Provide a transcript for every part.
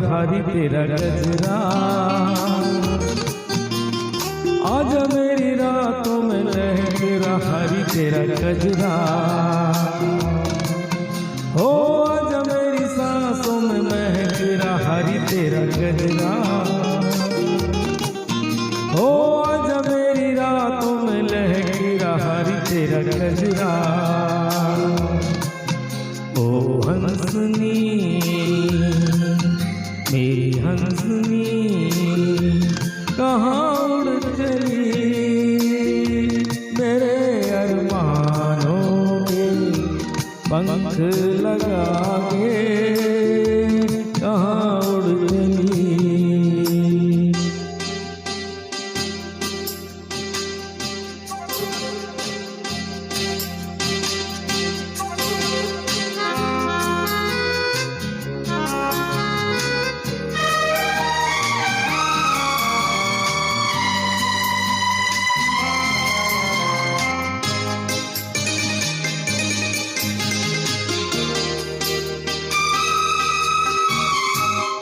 हरी तेरा गजरा। आजा मेरी रातों में लहक रहा हरी तेरा गजरा। हो आजा मेरी सांसों में महक रहा हरी तेरा गजरा। हो आजा मेरी रातों में लहक रहा हरी तेरा गजरा। ओ हंसनी मेरी हंसनी कहाँ उड़ चली, मेरे अरमानों के पंख लगा के कहाँ उड़ चली।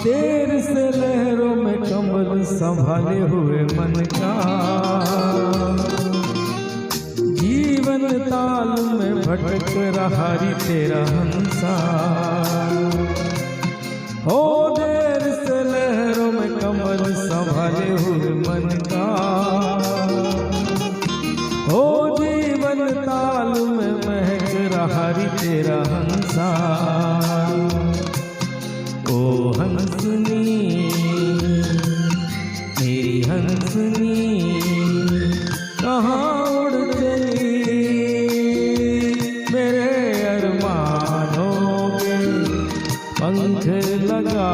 देर से लहरों में कमल संभाले हुए मन का, जीवन ताल में भटक रहा हरी तेरा हंसा। हो देर से लहरों में कमल संभाले हुए मन का, हो जीवन ताल में महक रहा हरी तेरा हंसा। ओ हंसनी मेरी हंसनी कहाँ उड़ चली, मेरे अरमानों के पंख लगा